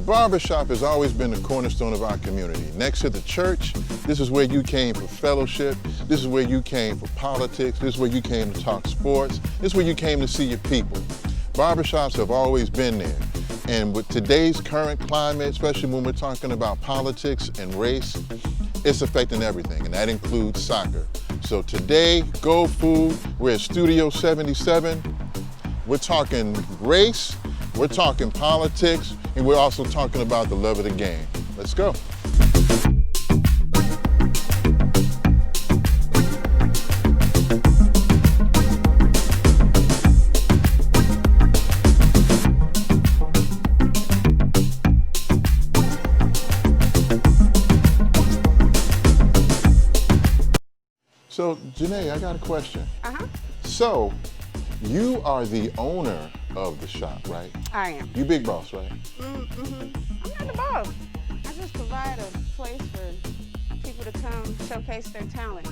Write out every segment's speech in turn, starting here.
barbershop has always been the cornerstone of our community. Next to the church, this is where you came for fellowship. This is where you came for politics. This is where you came to talk sports. This is where you came to see your people. Barbershops have always been there. And with today's current climate, especially when we're talking about politics and race, it's affecting everything, and that includes soccer. So today, Go Food, we're at Studio 77. We're talking race, we're talking politics, and we're also talking about the love of the game. Let's go. So, Janae, I got a question. So, you are the owner of the shop, right? I am. You big boss, right? I'm not the boss. I just provide a place for people to come showcase their talent.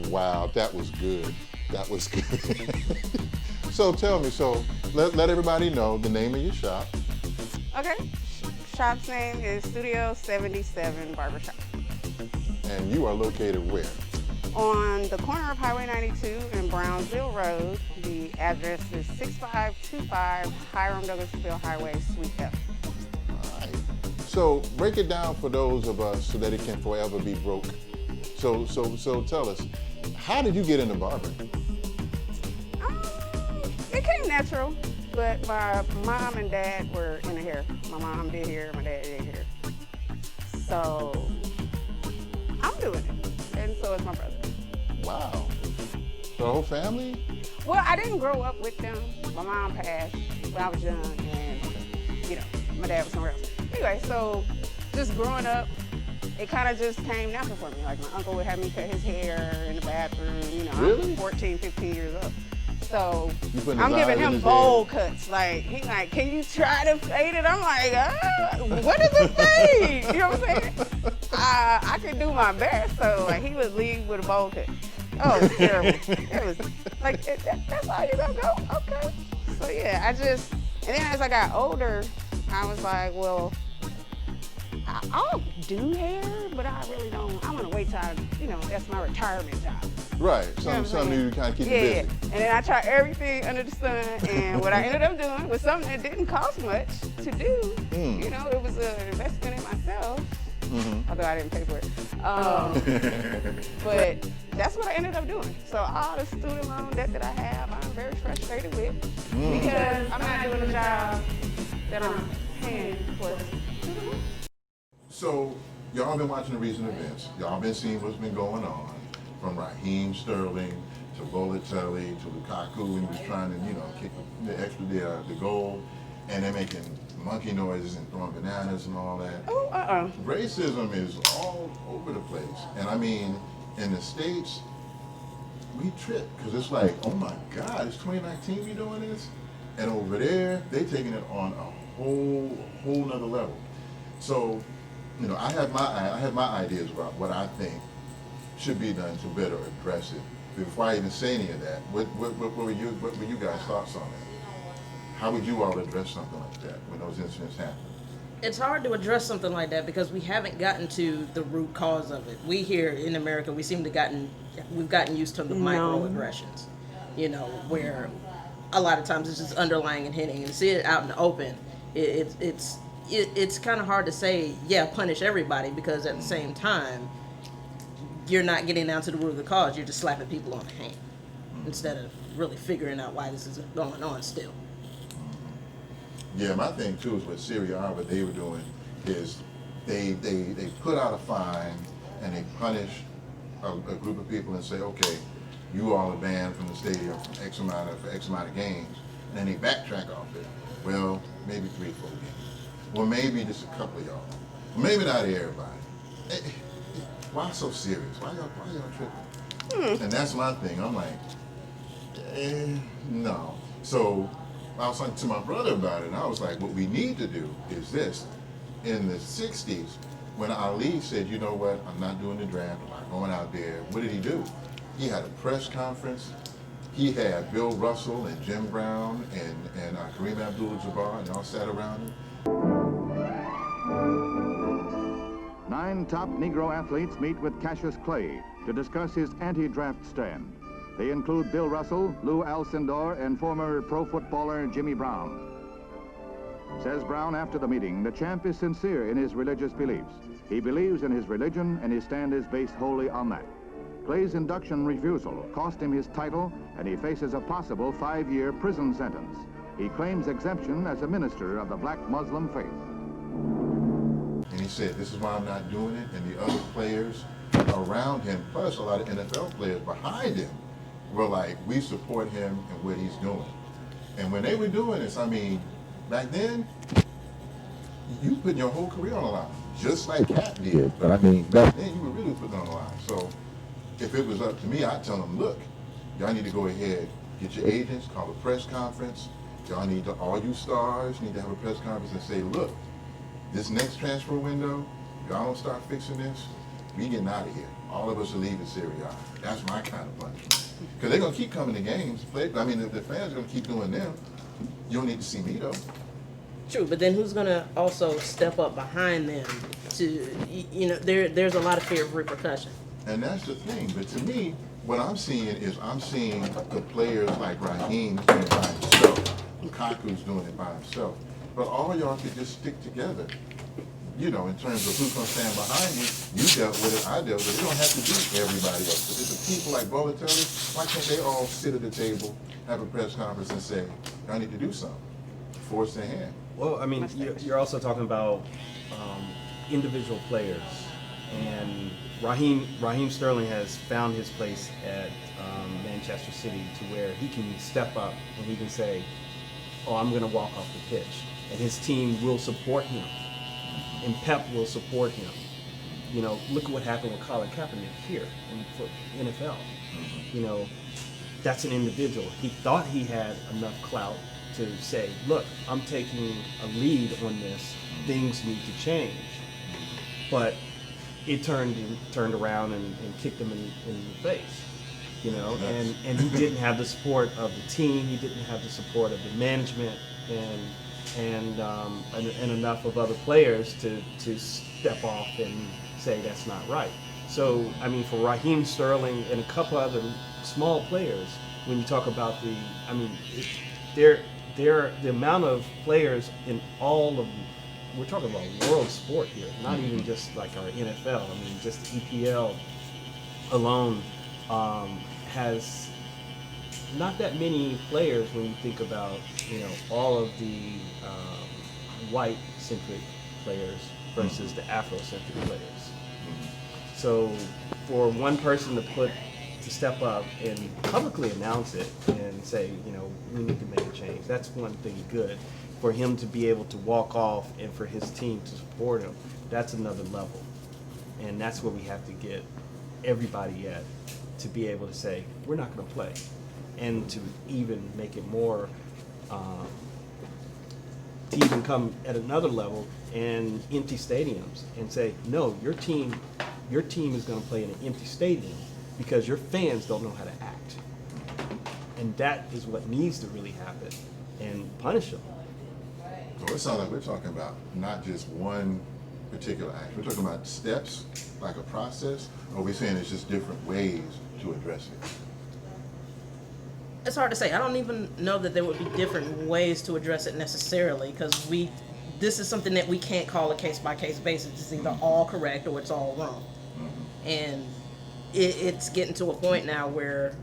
Wow, that was good. That was good. So tell me, let everybody know the name of your shop. Okay. Shop's name is Studio 77 Barbershop. And you are located where? On the corner of Highway 92 and Brownsville Road. The address is 6525 Hiram Douglasville Highway, Suite F. All right. So break it down for those of us so that it can forever be broke. So tell us, how did you get into barbering? It came natural, but my mom and dad were in the hair. My mom did hair, my dad did hair. So I'm doing it, and so is my brother. Wow. The whole family? Well, I didn't grow up with them. My mom passed when I was young, and my dad was somewhere else. Anyway, so just growing up, it kind of just came natural for me. Like my uncle would have me cut his hair in the bathroom. Really? I'm 14, 15 years old. So I'm giving him bowl cuts. Like, he like, can you try to fade it? I'm like, what is a fade? You know what I'm saying? I could do my best. So like, he would leave with a bowl cut. Oh, it was terrible. It was like, that's all you gonna go? Okay. So yeah, and then as I got older, I was like, well, I'll do hair, but I really don't. I want to wait till that's my retirement job. Right, something you kind of keep you busy. Yeah, and then I tried everything under the sun, and what I ended up doing was something that didn't cost much to do. It was an investment in myself, although I didn't pay for it. But that's what I ended up doing. So all the student loan debt that I have, I'm very frustrated with because I'm not doing a job that I'm paying for. So y'all been watching the recent events. Y'all been seeing what's been going on. From Raheem Sterling to Balotelli to Lukaku when he was trying to, kick the goal, and they're making monkey noises and throwing bananas and all that. Racism is all over the place, and I mean, in the States, we trip because it's like, oh my God, it's 2019 we doing this, and over there they taking it on a whole nother level. So, I have my ideas about what I think should be done to better address it. Before I even say any of that, what were you guys' thoughts on that? How would you all address something like that when those incidents happen? It's hard to address something like that because we haven't gotten to the root cause of it. We here in America, we've gotten used to the microaggressions, where a lot of times it's just underlying and hitting. And see it out in the open, it's kind of hard to say, punish everybody, because at the same time, you're not getting down to the root of the cause. You're just slapping people on the hand instead of really figuring out why this is going on still. Yeah, my thing too is with Syria, what they were doing is they put out a fine and they punish a group of people and say, okay, you all are banned from the stadium for X amount of games, and then they backtrack off it. Well, maybe 3 or 4 games. Well, maybe just a couple of y'all. Maybe not everybody. Why so serious? Why y'all tripping? And that's my thing. I'm like, no. So I was talking to my brother about it, and I was like, what we need to do is this. In the 60s, when Ali said, you know what, I'm not doing the draft, I'm not going out there, what did he do? He had a press conference. He had Bill Russell and Jim Brown and Kareem Abdul-Jabbar, and y'all sat around him. 9 top Negro athletes meet with Cassius Clay to discuss his anti-draft stand. They include Bill Russell, Lou Alcindor, and former pro footballer Jimmy Brown. Says Brown after the meeting, the champ is sincere in his religious beliefs. He believes in his religion, and his stand is based wholly on that. Clay's induction refusal cost him his title, and he faces a possible 5-year prison sentence. He claims exemption as a minister of the black Muslim faith. And he said, this is why I'm not doing it, and the other players around him, plus a lot of NFL players behind him, were like, we support him and what he's doing. And when they were doing this, I mean, back then, you put your whole career on the line, just like Cat did. But I mean, back then, you were really putting on the line. So if it was up to me, I'd tell them, look, y'all need to go ahead, get your agents, call a press conference. Y'all need to, all you stars need to have a press conference and say, look, this next transfer window, y'all don't start fixing this, we getting out of here. All of us are leaving Serie A. That's my kind of punishment. Because they're going to keep coming to games. I mean, if the fans are going to keep doing them, you don't need to see me, though. True, but then who's going to also step up behind them to, you know, there's a lot of fear of repercussion. And that's the thing. But to me, what I'm seeing is I'm seeing the players like Raheem doing it by himself. Lukaku's doing it by himself. But all y'all could just stick together. You know, in terms of who's going to stand behind you, you dealt with it, I dealt with it. You don't have to be everybody else. But if the people like Balotelli, why can't they all sit at the table, have a press conference and say, I need to do something? Force their hand. Well, I mean, you're also talking about individual players. And Raheem Sterling has found his place at Manchester City to where he can step up and he can say, oh, I'm going to walk off the pitch. And his team will support him. And Pep will support him. You know, look at what happened with Colin Kaepernick here for NFL. You know, that's an individual. He thought he had enough clout to say, look, I'm taking a lead on this. Things need to change. But it turned around and kicked him in the face. You know, and he didn't have the support of the team. He didn't have the support of the management and enough of other players to step off and say that's not right. So, I mean, for Raheem Sterling and a couple other small players, when you talk about the amount of players in all of, we're talking about world sport here, not even just like our NFL. I mean, just the EPL alone has not that many players when you think about, you know, all of the white-centric players versus the Afro-centric players. So for one person to step up and publicly announce it and say, you know, we need to make a change, that's one thing good. For him to be able to walk off and for his team to support him, that's another level. And that's where we have to get everybody at, to be able to say, we're not going to play. And to even make it more, to even come at another level and empty stadiums and say, no, your team is going to play in an empty stadium because your fans don't know how to act. And that is what needs to really happen, and punish them. So it sounds like we're talking about not just one particular act. We're talking about steps, like a process, or we're saying it's just different ways to address it. It's hard to say. I don't even know that there would be different ways to address it necessarily, because this is something that we can't call a case-by-case basis. It's either all correct or it's all wrong. And it's getting to a point now where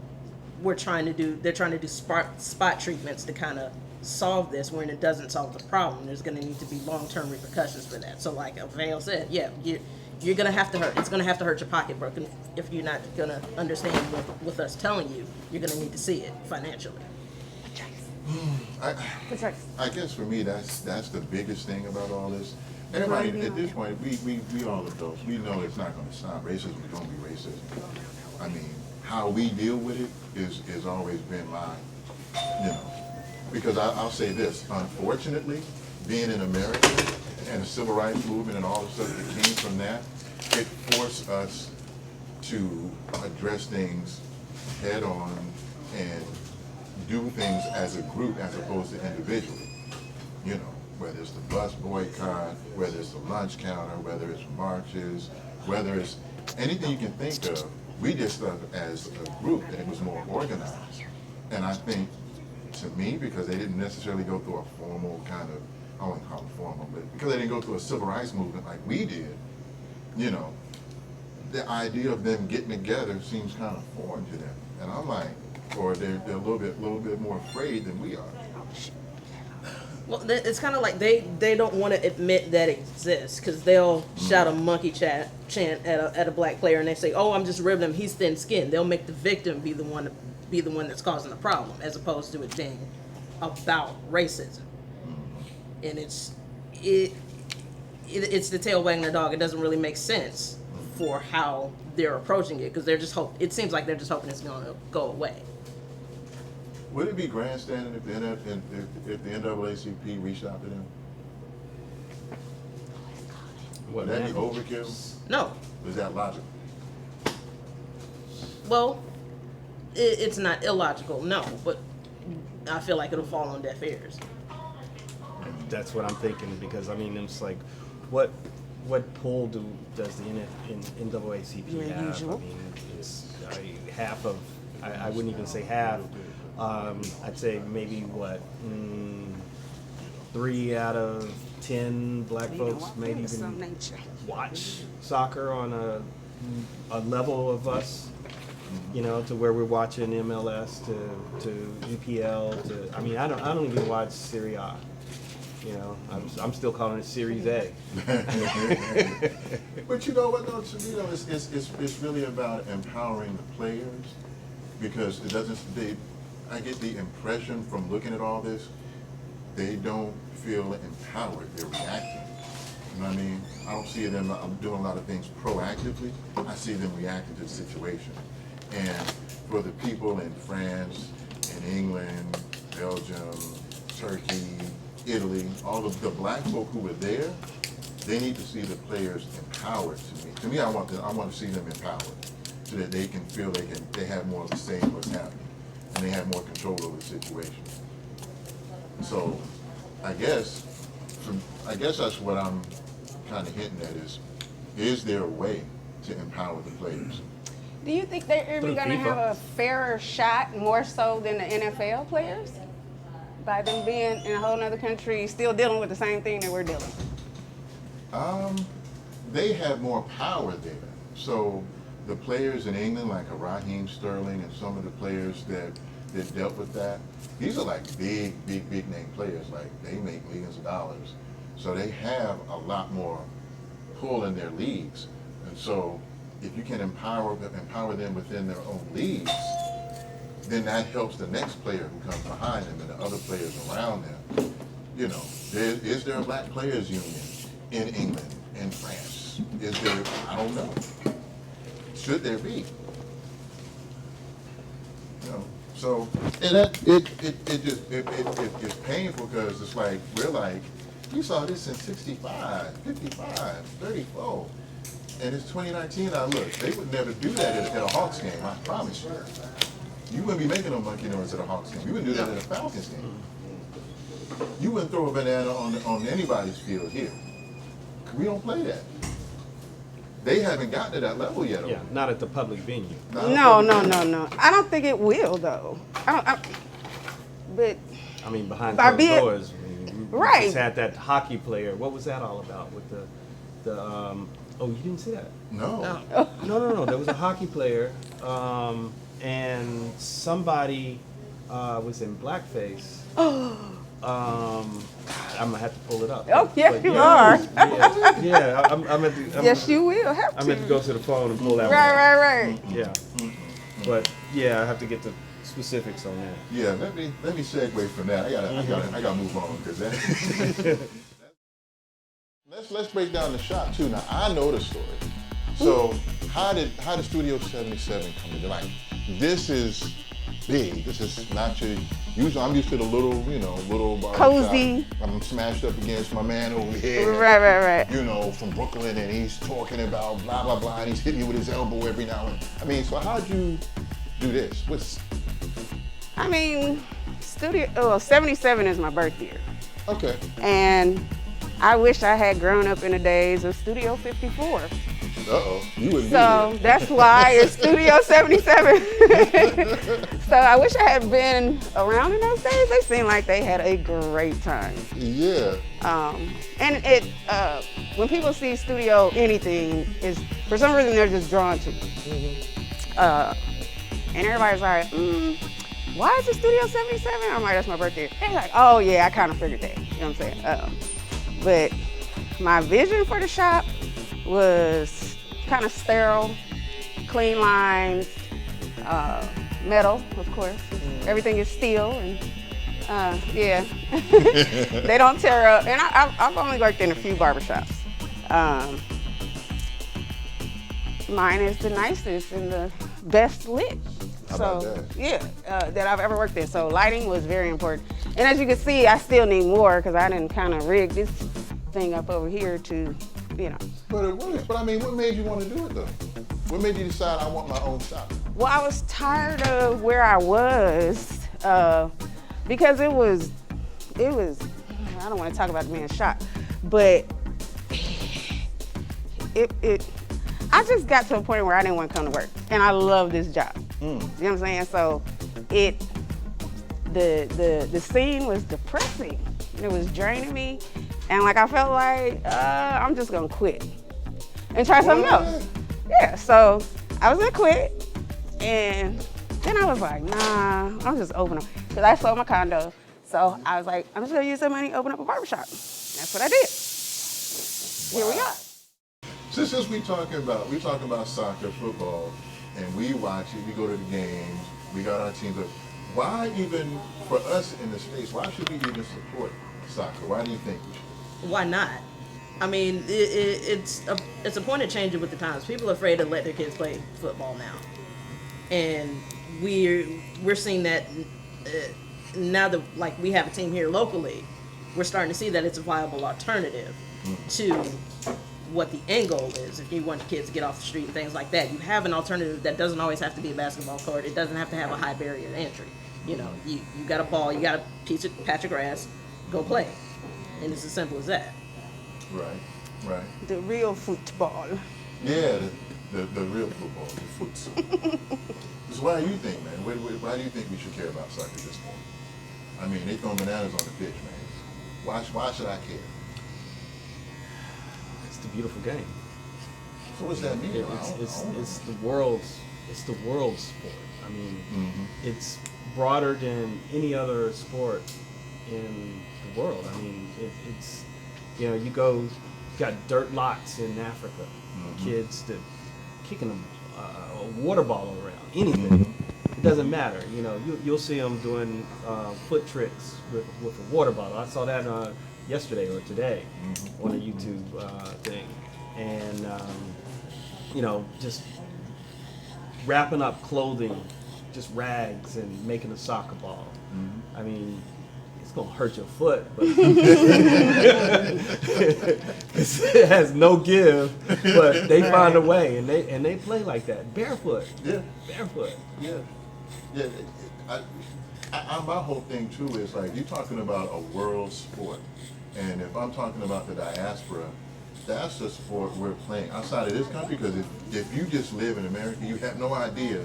they're trying to do spot treatments to kind of solve this, when it doesn't solve the problem. There's going to need to be long-term repercussions for that. So like Avail said, yeah, you're going to have to hurt. It's going to have to hurt your pocketbook. And if you're not going to understand with us telling you, you're going to need to see it financially. I guess for me, that's the biggest thing about all this. Everybody at this point, we all adults, we know it's not going to stop. Racism is going to be racism. I mean, how we deal with it is always been mine, you know. Because I'll say this, unfortunately, being in America and the civil rights movement and all the stuff that came from that, it forced us to address things head on and do things as a group as opposed to individually, you know. whether it's the bus boycott, whether it's the lunch counter, whether it's marches, whether it's anything you can think of. We did stuff as a group, and it was more organized. And I think, to me, because they didn't necessarily go through a formal kind of, I wouldn't call it formal, but because they didn't go through a civil rights movement like we did, you know, the idea of them getting together seems kind of foreign to them. And I'm like, or they're a little bit more afraid than we are. Well, it's kind of like they don't want to admit that it exists, because they'll shout a monkey chant at a black player, and they say, "Oh, I'm just ribbing him. He's thin-skinned." They'll make the victim be the one that's causing the problem, as opposed to it being about racism. And it's the tail wagging their dog. It doesn't really make sense for how they're approaching it, because it seems like they're just hoping it's going to go away. Would it be grandstanding if the NAACP reached out to them? Would that be overkill? No. Is that logical? Well, it's not illogical, no, but I feel like it'll fall on deaf ears. That's what I'm thinking, because I mean, it's like, what pull does the NAACP have? Usual. I mean, it's half of, I wouldn't even say half. I'd say maybe 3 out of 10 black folks maybe even watch soccer on a level of us, you know, to where we're watching MLS to EPL to, I mean, I don't even watch Serie A. You know, I'm still calling it Series A. But you know what, though, to me, though, it's really about empowering the players, because it doesn't. I get the impression from looking at all this, they don't feel empowered. They're reacting. You know what I mean? I don't see them doing a lot of things proactively. I see them reacting to the situation. And for the people in France, in England, Belgium, Turkey, Italy, all of the black folk who were there, they need to see the players empowered. To me, I want to see them empowered, so that they can feel they have more of a say in what's happening, and they have more control over the situation. So, I guess that's what I'm kind of hinting at is there a way to empower the players? Do you think they're even going to have a fairer shot, more so than the NFL players? By them being in a whole other country, still dealing with the same thing that we're dealing with? They have more power there. So the players in England, like a Raheem Sterling and some of the players that dealt with that, these are like big name players. Like, they make millions of dollars. So they have a lot more pull in their leagues. And so if you can empower them within their own leagues, then that helps the next player who comes behind them and the other players around them. You know, is there a black players union in England, in France? Is there? I don't know. Should there be? You know, so and it's painful, because it's like, we're like, we saw this in 65, 55, 34, and it's 2019 now. Look, they would never do that at a Hawks game, I promise you. You wouldn't be making no monkey noise at a Hawks game. You wouldn't do that at a Falcons game. You wouldn't throw a banana on anybody's field here. We don't play that. They haven't gotten to that level yet. Yeah, not at the public venue. No. I don't think it will, though. But I mean, behind By closed being- doors. We Right. just had that hockey player. What was that all about with the oh, you didn't see that? No. No. There was a hockey player, and somebody was in blackface. I'm gonna have to pull it up. Oh, yes, But you yeah, are. Yeah, I'm at the. Yes, you will have to. I'm going to go to the phone and pull that one up. Right. Yeah. But yeah, I have to get the specifics on that. Yeah, let me segue from that. I gotta move on, because that. Let's break down the shop too. Now, I know the story. So how did Studio 77 come to be? Like, this is big. This is not your usually. I'm used to the little bar Cozy. shop. I'm smashed up against my man over here. Right. You know, from Brooklyn, and he's talking about blah blah blah, and he's hitting you with his elbow every now and then. I mean, so how'd you do this? I mean, Studio 77 is my birth year. Okay. And I wish I had grown up in the days of Studio 54. Uh-oh. You wouldn't So that's why it's Studio 77. So I wish I had been around in those days. They seemed like they had a great time. be here. Yeah. And it, when people see studio anything, is for some reason they're just drawn to it. And everybody's like, why is it Studio 77? I'm like, that's my birthday. They're like, oh yeah, I kind of figured that. You know what I'm saying? But my vision for the shop was kind of sterile, clean lines, metal, of course. Everything is steel, and yeah, they don't tear up. And I've only worked in a few barbershops. Mine is the nicest and the best lit. How about that? Yeah, that I've ever worked in. So lighting was very important. And as you can see, I still need more because I didn't kind of rig this thing up over here to, you know. But I mean, what made you want to do it though? What made you decide I want my own shop? Well, I was tired of where I was because it was, I don't want to talk about the man's shop, but I just got to a point where I didn't want to come to work, and I love this job. You know what I'm saying? So the scene was depressing. It was draining me, and like I felt like I'm just gonna quit and try something else. Yeah, so I was gonna quit, and then I was like, nah, I'm just opening because I sold my condo. So I was like, I'm just gonna use that money, open up a barbershop. That's what I did. Here we are. Since we talking about soccer, football, and we watch it, we go to the games, we got our teams. Why even, for us in the States, why should we even support soccer? Why do you think we should? Why not? I mean, it's a point of changing with the times. People are afraid to let their kids play football now, and we're seeing that now that like we have a team here locally, we're starting to see that it's a viable alternative to what the end goal is. If you want kids to get off the street and things like that, you have an alternative that doesn't always have to be a basketball court. It doesn't have to have a high barrier to entry. You know, you got a ball, you got a patch of grass, go play, and it's as simple as that. Right. The real football. Yeah, the real football, the foots. So why do you think, man? Why do you think we should care about soccer at this point? I mean, they throwing bananas on the pitch, man. Why should I care? It's the beautiful game. So what's that mean? It's the world's sport. I mean, it's broader than any other sport in the world. I mean, it's you got dirt lots in Africa, kids that kicking a water bottle around, anything. It doesn't matter. You know, you'll see them doing foot tricks with a water bottle. I saw that yesterday or today on a YouTube thing, and just wrapping up clothing, just rags, and making a soccer ball. I mean, it's gonna hurt your foot, but it has no give. But they find a way, and they play like that, barefoot. Yeah, barefoot. Yeah. My whole thing too is like you're talking about a world sport, and if I'm talking about the diaspora, that's the sport we're playing outside of this country. Because if you just live in America, you have no idea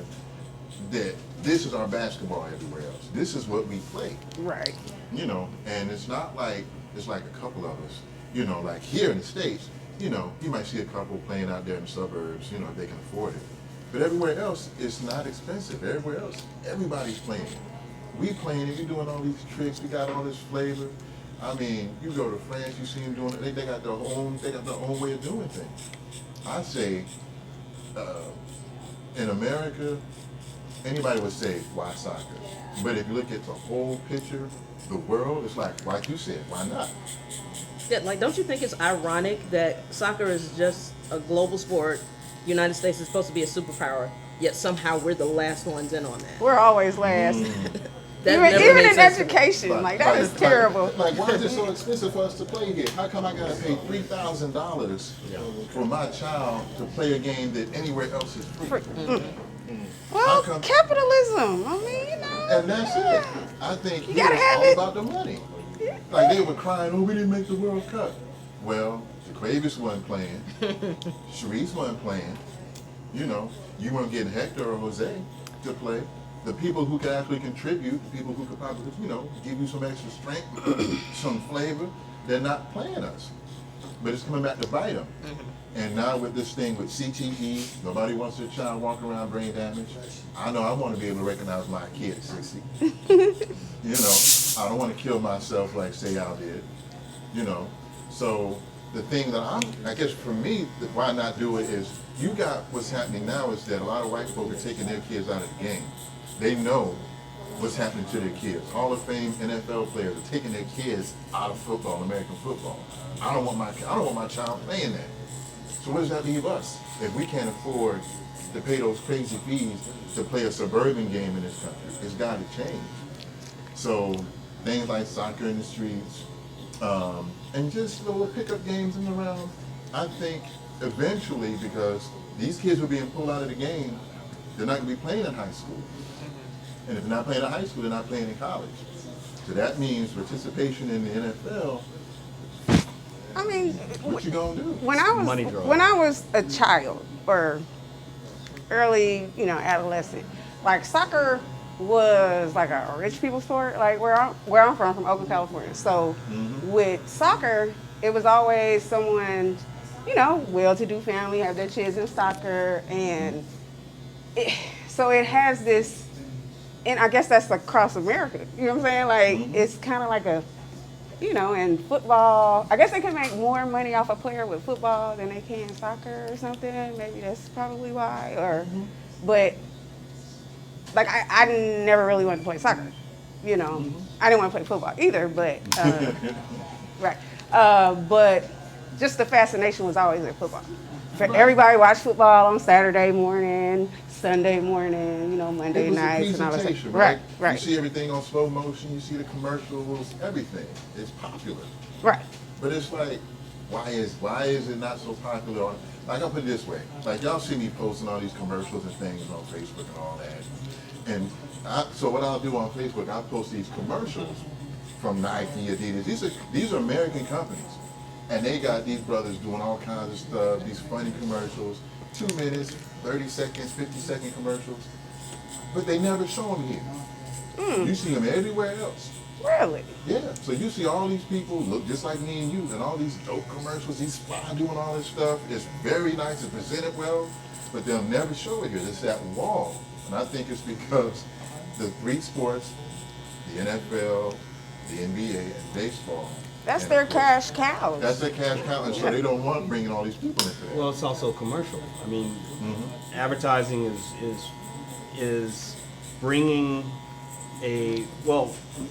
that this is our basketball everywhere else. This is what we play. Right. You know, and it's not like it's like a couple of us. You know, like here in the States, you might see a couple playing out there in the suburbs. You know, if they can afford it. But everywhere else, it's not expensive. Everywhere else, everybody's playing. We playing it. We doing all these tricks. We got all this flavor. I mean, you go to France, you see them doing it. They got their own way of doing things. I say, in America, anybody would say, why soccer? But if you look at the whole picture, the world, it's like you said, why not? Yeah, like, don't you think it's ironic that soccer is just a global sport? United States is supposed to be a superpower, yet somehow we're the last ones in on that. We're always last. That even in education, that is terrible. Like, why is it so expensive for us to play here? How come I gotta pay $3,000 for my child to play a game that anywhere else is free? Well, capitalism. I mean, And that's it. I think You here gotta it's have all it. about the money. Like they were crying, oh, we didn't make the World Cup. Well, Jaquavius wasn't playing. Sharice wasn't playing. You know, you weren't getting Hector or Jose to play. The people who could actually contribute, the people who could probably, you know, give you some extra strength, some flavor, they're not playing us. But it's coming back to bite them. And now with this thing with CTE, nobody wants their child walking around brain damage. I know I want to be able to recognize my kid at 60. You know, I don't want to kill myself like Sayal did. You know, so the thing that I guess for me, why not do it is, you got what's happening now is that a lot of white folk are taking their kids out of the game. They know what's happening to their kids. Hall of Fame NFL players are taking their kids out of football, American football. I don't want my child playing that. So what does that leave us if we can't afford to pay those crazy fees to play a suburban game in this country? It's got to change. So things like soccer in the streets, and just little pickup games in the round, I think eventually, because these kids are being pulled out of the game, they're not going to be playing in high school. And if they're not playing in high school, they're not playing in college. So that means participation in the NFL. I mean, what you gonna do? When I was a child or early, you know, adolescent, like soccer was like a rich people sport. Like where I'm from Oakland, California. So with soccer, it was always someone, you know, well-to-do family have their kids in soccer, and so it has this, and I guess that's across America. You know what I'm saying? Like it's kind of like a, you know, in football, I guess they can make more money off a player with football than they can soccer or something. Maybe that's probably why. Or, but like I never really wanted to play soccer. You know, I didn't want to play football either. But right. But just the fascination was always in football. Everybody watched football on Saturday morning, Sunday morning, you know, Monday nights and all that stuff. Right, right. You see everything on slow motion, you see the commercials, everything. It's popular. Right. But it's like, why is it not so popular? Like, I'll put it this way. Like, y'all see me posting all these commercials and things on Facebook and all that. And so what I'll do on Facebook, I'll post these commercials from Nike, Adidas. These are American companies. And they got these brothers doing all kinds of stuff, these funny commercials, 2 minutes, 30 seconds, 50-second commercials. But they never show them here. You see them everywhere else. Really? Yeah. So you see all these people look just like me and you, and all these dope commercials, these fly doing all this stuff. It's very nice and presented well, but they'll never show it here. It's that wall. And I think it's because the three sports, the NFL, the NBA, and baseball, that's their cash cows. That's their cash cow, and so they don't want bringing all these people into that. Well, it's also commercial. I mean, advertising is bringing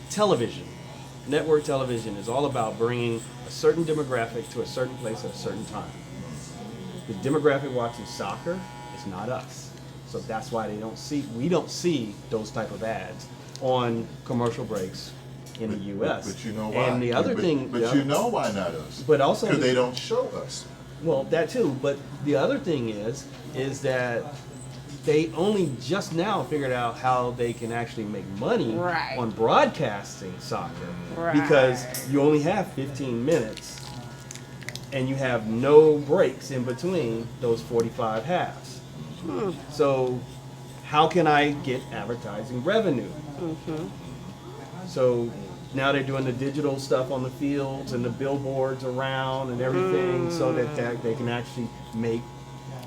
television, network television is all about bringing a certain demographic to a certain place at a certain time. The demographic watching soccer is not us, so that's why we don't see those type of ads on commercial breaks in the U.S. But you know why? And the other thing, you know why not us? But also because they don't show us. Well, that too. But the other thing is that they only just now figured out how they can actually make money on broadcasting soccer, because you only have 15 minutes and you have no breaks in between those 45 halves. So how can I get advertising revenue? So now they're doing the digital stuff on the fields and the billboards around and everything, so that they can actually make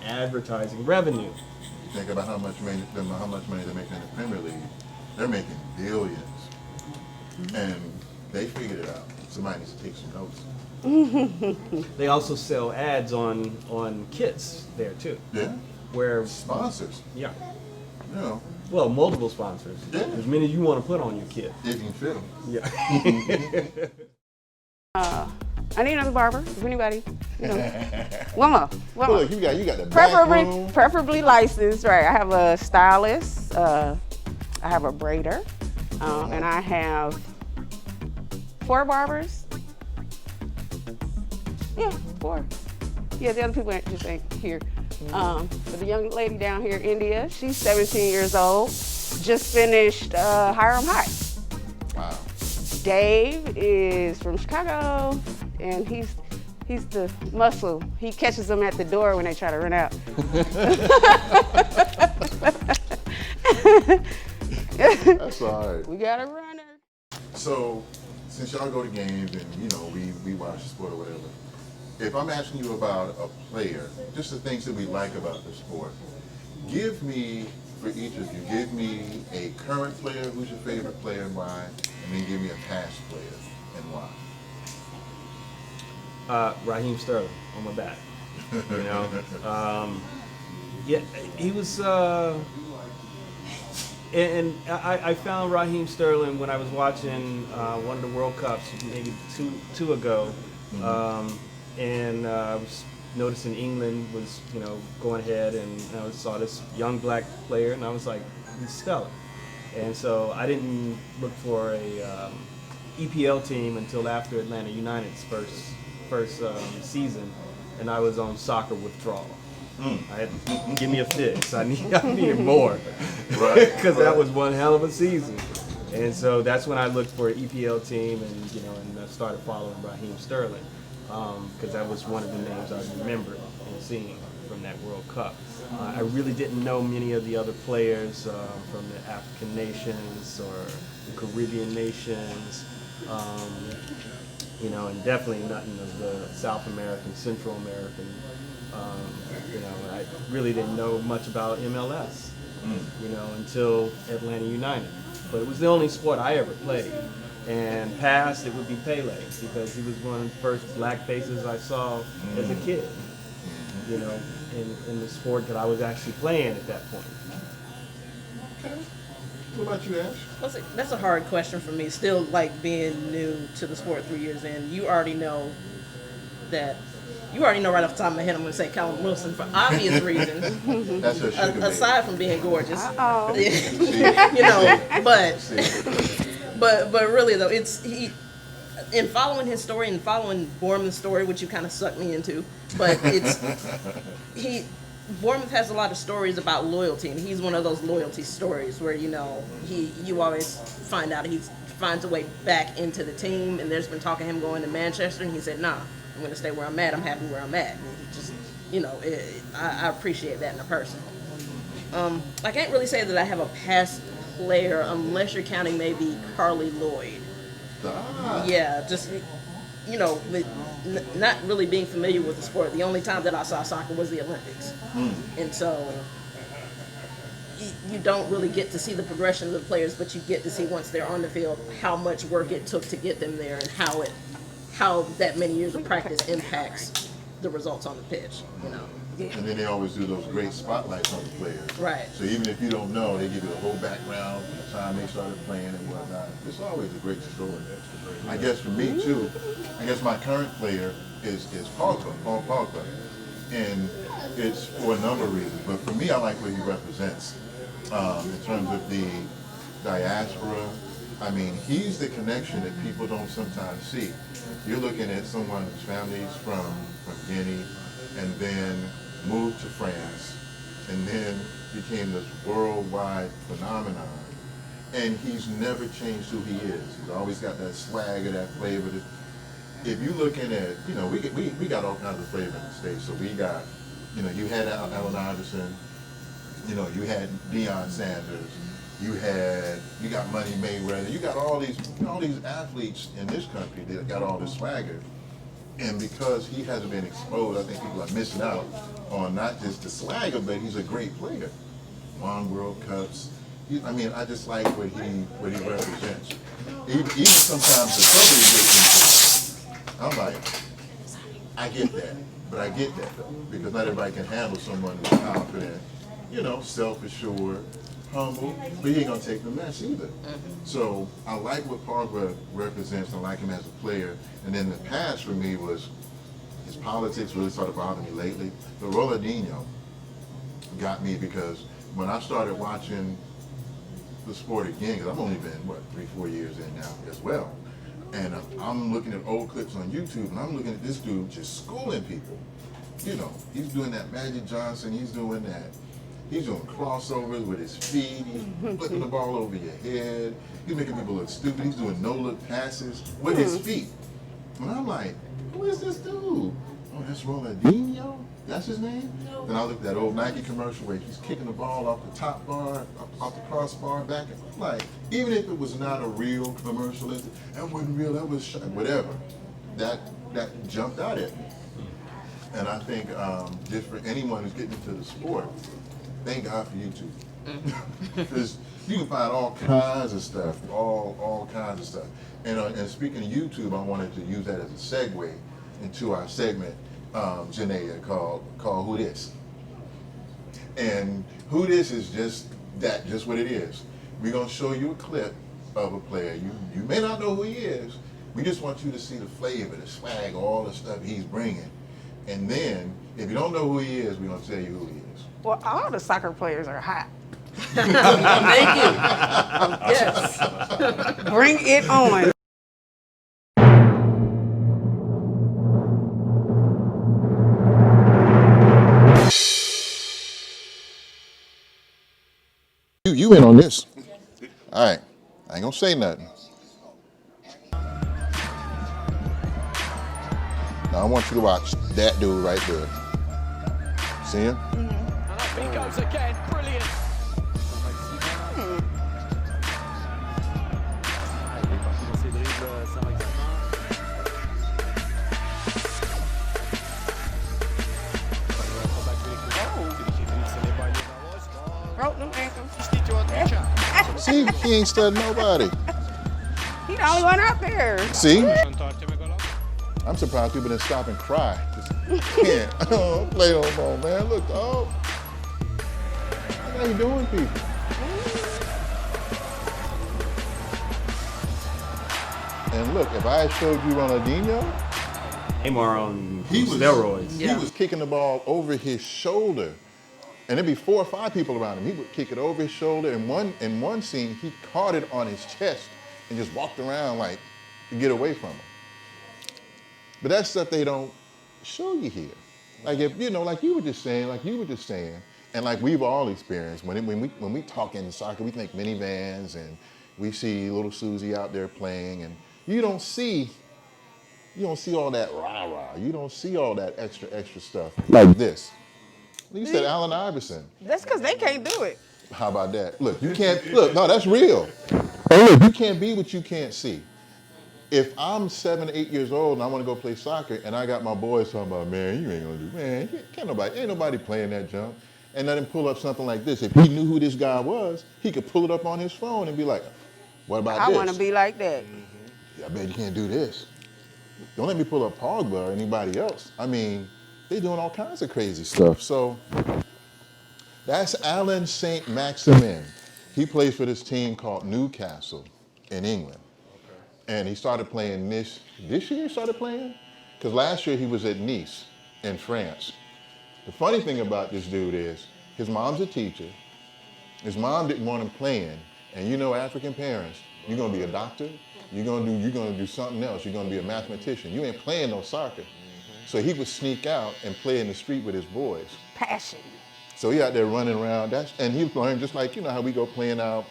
advertising revenue. You think about how much money they're making in the Premier League. They're making billions, and they figured it out. Somebody needs to take some notes. They also sell ads on kits there too. Yeah. Where sponsors. Yeah. You know. Well, multiple sponsors. Yeah. As many as you want to put on your kit. If you can fit them. Yeah. I need another barber. If anybody, you know, one more. Look, you got the preferably licensed. Right. I have a stylist. I have a braider, and I have 4 barbers. Yeah, 4. Yeah, the other people just ain't here. But the young lady down here, India, she's 17 years old. Just finished Hiram High. Wow. Dave is from Chicago, and he's the muscle. He catches them at the door when they try to run out. That's all right. We got a runner. So, since y'all go to games and, you know, we watch the sport or whatever, if I'm asking you about a player, just the things that we like about the sport, give me, for each of you, give me a current player who's your favorite player and why, and then give me a past player and why. Raheem Sterling on my back. You know, yeah, he was. And I found Raheem Sterling when I was watching one of the World Cups maybe two ago, and I was noticing England was, you know, going ahead, and I saw this young black player, and I was like, he's stellar. And so I didn't look for a EPL team until after Atlanta United's first season, and I was on soccer withdrawal. I had to give me a fix. I needed more, because that was one hell of a season. And so that's when I looked for an EPL team, and and I started following Raheem Sterling, because that was one of the names I remembered and seeing from that World Cup. I really didn't know many of the other players from the African nations or the Caribbean nations. And definitely nothing of the South American, Central American. I really didn't know much about MLS, until Atlanta United. But it was the only sport I ever played. And past, it would be Pele, because he was one of the first black faces I saw as a kid, in the sport that I was actually playing at that point. Okay. What about you, Ash? That's a hard question for me. Still, like, being new to the sport 3 years in, you already know right off the top of my head I'm going to say Callum Wilson for obvious reasons. That's her sugar aside from being gorgeous. Uh-oh. But really though, in following his story and following Bournemouth's story, which you kind of sucked me into, but Bournemouth has a lot of stories about loyalty, and he's one of those loyalty stories where you always find out he finds a way back into the team. And there's been talk of him going to Manchester, and he said, "Nah, I'm going to stay where I'm at. I'm happy where I'm at." And he just, I appreciate that in a person. I can't really say that I have a past player unless you're counting maybe Carly Lloyd. Yeah, just not really being familiar with the sport. The only time that I saw soccer was the Olympics, and so you don't really get to see the progression of the players, but you get to see once they're on the field how much work it took to get them there, and how that many years of practice impacts the results on the pitch. And then they always do those great spotlights on the players. Right. So even if you don't know, they give you the whole background from the time they started playing and whatnot. It's always a great story. I guess for me too, my current player is Paul Pogba. And it's for a number of reasons. But for me, I like what he represents in terms of the diaspora. I mean, he's the connection that people don't sometimes see. You're looking at someone whose family's from Guinea, and then moved to France, and then became this worldwide phenomenon. And he's never changed who he is. He's always got that swag or that flavor. If you're looking at, we got all kinds of flavor in the States. So we got, you had Allen Iverson, you had Deion Sanders, you got Money Mayweather, you got all these athletes in this country that got all this swagger. And because he hasn't been exposed, I think people are missing out on not just the swagger, but he's a great player. Won World Cups. I just like what he represents. Even sometimes the trouble he gets into, I'm like, I get that. But I get that though, because not everybody can handle someone who's confident, self-assured, humble, but he ain't gonna take the mess either. So I like what Pogba represents. I like him as a player. And then the past for me was his politics really started bothering me lately. But Ronaldinho got me because when I started watching the sport again, because I've only been 3-4 years in now as well, and I'm looking at old clips on YouTube, and I'm looking at this dude just schooling people. He's doing that Magic Johnson, he's doing that. He's doing crossovers with his feet. He's flipping the ball over your head. He's making people look stupid. He's doing no-look passes with his feet. And I'm like, who is this dude? Oh, that's Ronaldinho? That's his name? Then I looked at that old Nike commercial where he's kicking the ball off the top bar, off the crossbar back. And I'm like, even if it was not a real commercial, that wasn't real, that was whatever. That jumped out at me. And I think just for anyone who's getting into the sport, thank God for YouTube. Because you can find all kinds of stuff, all kinds of stuff. And speaking of YouTube, I wanted to use that as a segue into our segment, Janaea, called Who This? And Who This is just what it is. We're gonna show you a clip of a player. You may not know who he is. We just want you to see the flavor, the swag, all the stuff he's bringing. And then, if you don't know who he is, we're gonna tell you who he is. Well, all the soccer players are hot. Thank you. Yes. Bring it on. You in on this. All right, I ain't gonna say nothing. Now I want you to watch that dude right there. See him? And up he goes again, brilliant. Broke them ankles. See, he ain't studying nobody. He the only one out there. See? I'm surprised people didn't stop and cry. Just can't. Don't play no more, man. Look, dog. How you doing, people? And look, if I had showed you Ronaldinho, Neymar on he was steroids. He was kicking the ball over his shoulder. And there'd be 4 or 5 people around him. He would kick it over his shoulder. In one scene, he caught it on his chest and just walked around like to get away from him. But that's stuff they don't show you here. Like if like you were just saying, and like we've all experienced when we talk in soccer, we think minivans and we see little Susie out there playing, and you don't see all that rah-rah. You don't see all that extra stuff like this. You said Allen Iverson. That's because they can't do it. How about that? Look, you can't, no, that's real. Hey, look, you can't be what you can't see. If I'm 7, 8 years old and I want to go play soccer and I got my boys talking about, man, you ain't gonna do, man, ain't nobody playing that junk. And let him pull up something like this. If he knew who this guy was, he could pull it up on his phone and be like, what about I this? want to be like that. Yeah, I bet you can't do this. Don't let me pull up Pogba or anybody else. I mean, they're doing all kinds of crazy stuff. So that's Alan St. Maximin. He plays for this team called Newcastle in England. Okay. And he started playing this year he started playing? Because last year he was at Nice in France. The funny thing about this dude is his mom's a teacher. His mom didn't want him playing. And African parents, you're gonna be a doctor, you're gonna do something else, you're gonna be a mathematician. You ain't playing no soccer. So he would sneak out and play in the street with his boys. Passion. So he out there running around. And he learned just like, how we go playing out.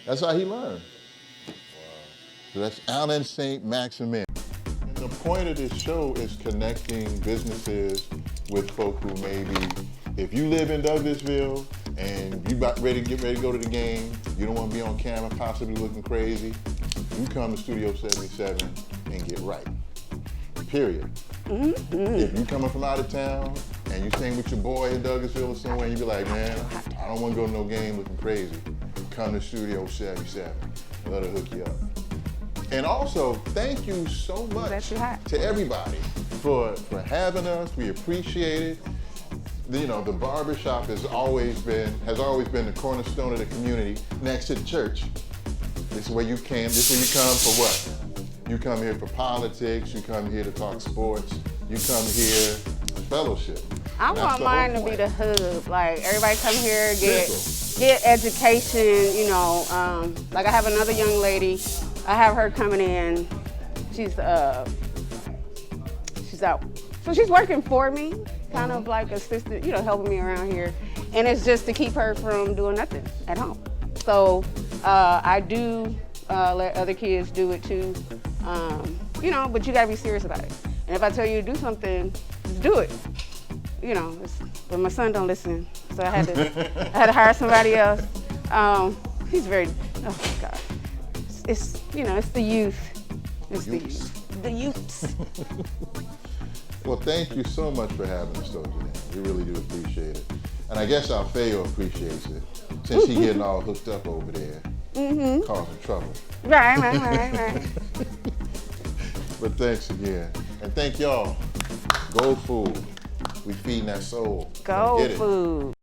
That's how he learned. Wow. So that's Alan St. Maximin. And the point of this show is connecting businesses with folk who maybe, if you live in Douglasville and you get ready to go to the game, you don't want to be on camera possibly looking crazy, you come to Studio 77 and get right. Period. If you coming from out of town and you staying with your boy in Douglasville or somewhere, and you be like, man, I don't want to go to no game looking crazy. Come to Studio 77 and let her hook you up. And also, thank you so much to everybody for having us. We appreciate it. The barbershop has always been the cornerstone of the community next to the church. This is where you come for what? You come here for politics, you come here to talk sports, you come here for fellowship. I want mine to be the hub. Like everybody come here, get education, like I have another young lady, I have her coming in. She's out So she's working for me, kind of like assistant, helping me around here. And it's just to keep her from doing nothing at home. So I do let other kids do it too, but you gotta be serious about it. And if I tell you to do something, just do it. But my son don't listen, so I had to hire somebody else. He's very, oh my God. It's the youth. It's the youth. The youths. Well, thank you so much for having us, though, Janelle. We really do appreciate it. And I guess Alfeo appreciates it, since he's getting all hooked up over there, causing trouble. Right. But thanks again. And thank y'all. Go food. We feeding that soul. Go Get it. food.